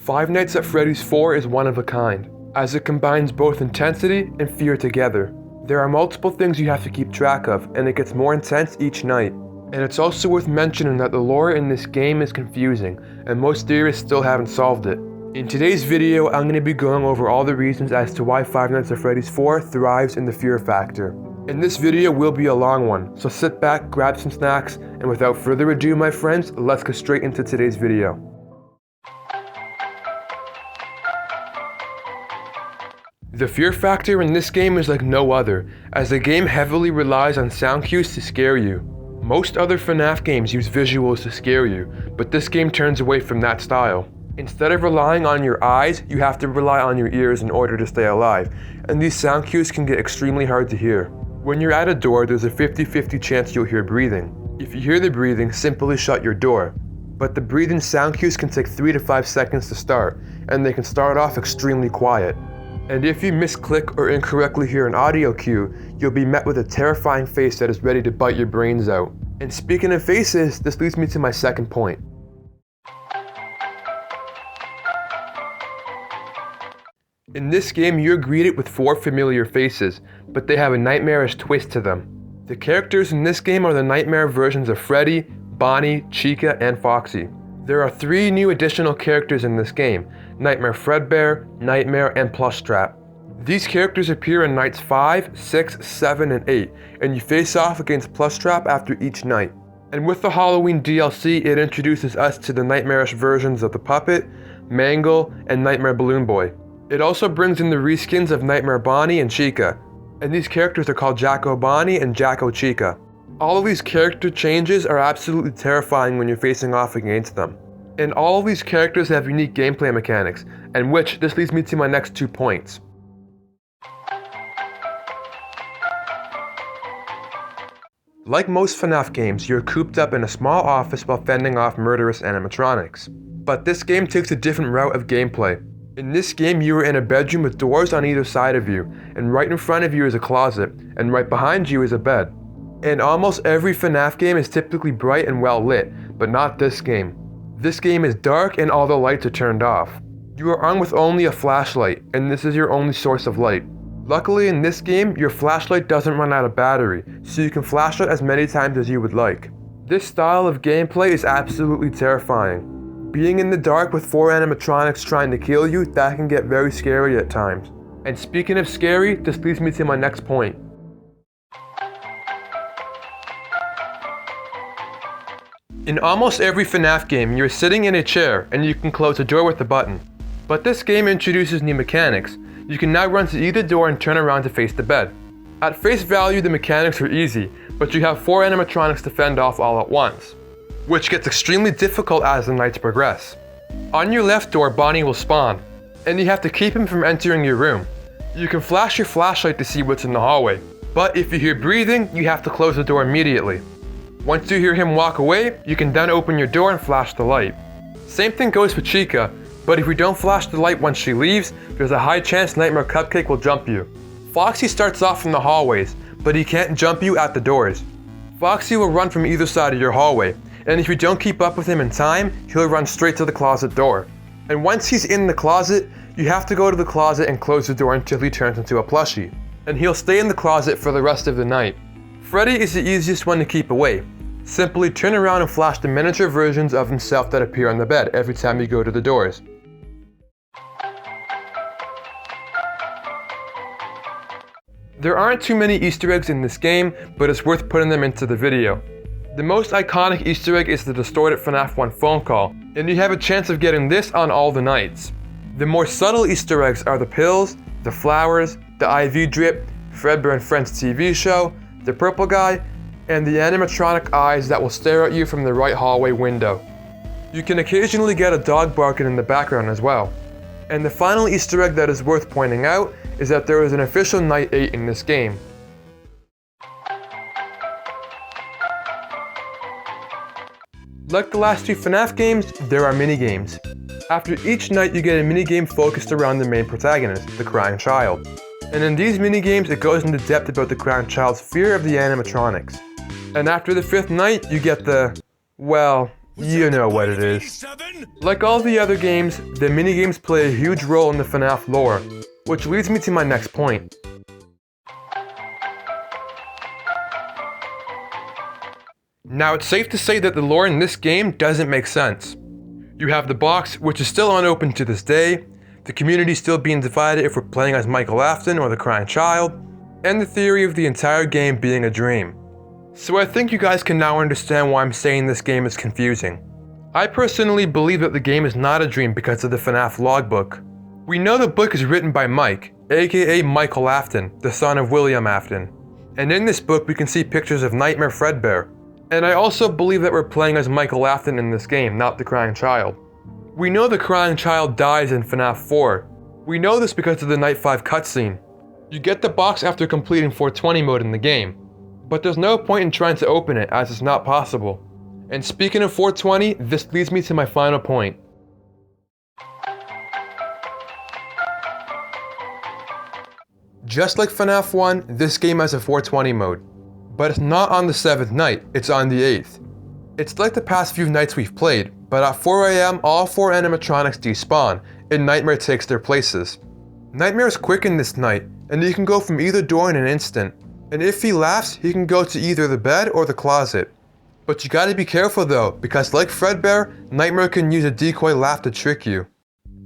Five Nights at Freddy's 4 is one of a kind, as it combines both intensity and fear together. There are multiple things you have to keep track of, and it gets more intense each night. And it's also worth mentioning that the lore in this game is confusing, and most theorists still haven't solved it. In today's video, I'm going to be going over all the reasons as to why Five Nights at Freddy's 4 thrives in the fear factor. And this video will be a long one, so sit back, grab some snacks, and without further ado my friends, let's get straight into today's video. The fear factor in this game is like no other, as the game heavily relies on sound cues to scare you. Most other FNaF games use visuals to scare you, but this game turns away from that style. Instead of relying on your eyes, you have to rely on your ears in order to stay alive, and these sound cues can get extremely hard to hear. When you're at a door, there's a 50-50 chance you'll hear breathing. If you hear the breathing, simply shut your door. But the breathing sound cues can take 3 to 5 seconds to start, and they can start off extremely quiet. And if you misclick or incorrectly hear an audio cue, you'll be met with a terrifying face that is ready to bite your brains out. And speaking of faces, this leads me to my second point. In this game, you're greeted with 4 familiar faces, but they have a nightmarish twist to them. The characters in this game are the nightmare versions of Freddy, Bonnie, Chica, and Foxy. There are 3 new additional characters in this game: Nightmare Fredbear, Nightmare, and Plushtrap. These characters appear in nights 5, 6, 7, and 8, and you face off against Plushtrap after each night. And with the Halloween DLC, it introduces us to the nightmarish versions of the Puppet, Mangle, and Nightmare Balloon Boy. It also brings in the reskins of Nightmare Bonnie and Chica, and these characters are called Jacko Bonnie and Jacko Chica. All of these character changes are absolutely terrifying when you're facing off against them. And all of these characters have unique gameplay mechanics, and this leads me to my next 2 points. Like most FNaF games, you're cooped up in a small office while fending off murderous animatronics. But this game takes a different route of gameplay. In this game, you are in a bedroom with doors on either side of you, and right in front of you is a closet, and right behind you is a bed. And almost every FNaF game is typically bright and well lit, but not this game. This game is dark and all the lights are turned off. You are armed with only a flashlight, and this is your only source of light. Luckily in this game, your flashlight doesn't run out of battery, so you can flash it as many times as you would like. This style of gameplay is absolutely terrifying. Being in the dark with 4 animatronics trying to kill you, that can get very scary at times. And speaking of scary, this leads me to my next point. In almost every FNaF game, you're sitting in a chair and you can close the door with a button. But this game introduces new mechanics. You can now run to either door and turn around to face the bed. At face value, the mechanics are easy, but you have 4 animatronics to fend off all at once, which gets extremely difficult as the nights progress. On your left door, Bonnie will spawn, and you have to keep him from entering your room. You can flash your flashlight to see what's in the hallway, but if you hear breathing, you have to close the door immediately. Once you hear him walk away, you can then open your door and flash the light. Same thing goes for Chica, but if we don't flash the light once she leaves, there's a high chance Nightmare Cupcake will jump you. Foxy starts off from the hallways, but he can't jump you at the doors. Foxy will run from either side of your hallway, and if you don't keep up with him in time, he'll run straight to the closet door. And once he's in the closet, you have to go to the closet and close the door until he turns into a plushie, and he'll stay in the closet for the rest of the night. Freddy is the easiest one to keep away. Simply turn around and flash the miniature versions of himself that appear on the bed every time you go to the doors. There aren't too many Easter eggs in this game, but it's worth putting them into the video. The most iconic Easter egg is the distorted FNaF 1 phone call, and you have a chance of getting this on all the nights. The more subtle Easter eggs are the pills, the flowers, the IV drip, Fredbear and Friends TV show, the purple guy, and the animatronic eyes that will stare at you from the right hallway window. You can occasionally get a dog barking in the background as well. And the final Easter egg that is worth pointing out is that there is an official Night 8 in this game. Like the last 2 FNaF games, there are minigames. After each night you get a minigame focused around the main protagonist, the crying child. And in these minigames it goes into depth about the crying child's fear of the animatronics. And after the 5th night, you get the, well, You know what it is. Like all the other games, the minigames play a huge role in the FNaF lore, which leads me to my next point. Now it's safe to say that the lore in this game doesn't make sense. You have the box, which is still unopened to this day, the community still being divided if we're playing as Michael Afton or the crying child, and the theory of the entire game being a dream. So I think you guys can now understand why I'm saying this game is confusing. I personally believe that the game is not a dream because of the FNaF logbook. We know the book is written by Mike, aka Michael Afton, the son of William Afton. And in this book we can see pictures of Nightmare Fredbear. And I also believe that we're playing as Michael Afton in this game, not the crying child. We know the crying child dies in FNaF 4. We know this because of the Night 5 cutscene. You get the box after completing 420 mode in the game, but there's no point in trying to open it as it's not possible. And speaking of 420, this leads me to my final point. Just like FNaF 1, this game has a 420 mode. But it's not on the 7th night, it's on the 8th. It's like the past few nights we've played, but at 4 AM all 4 animatronics despawn, and Nightmare takes their places. Nightmare is quick in this night, and he can go from either door in an instant. And if he laughs, he can go to either the bed or the closet. But you gotta be careful though, because like Fredbear, Nightmare can use a decoy laugh to trick you.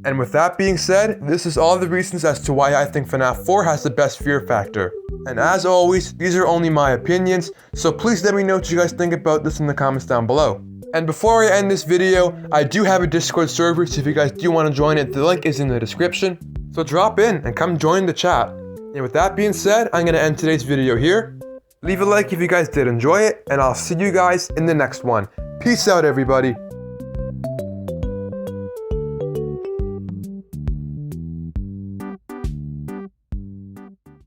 And with that being said, this is all the reasons as to why I think FNaF 4 has the best fear factor. And as always, these are only my opinions, so please let me know what you guys think about this in the comments down below. And before I end this video, I do have a Discord server, so if you guys do want to join it, the link is in the description. So drop in and come join the chat. And with that being said, I'm going to end today's video here. Leave a like if you guys did enjoy it, and I'll see you guys in the next one. Peace out, everybody.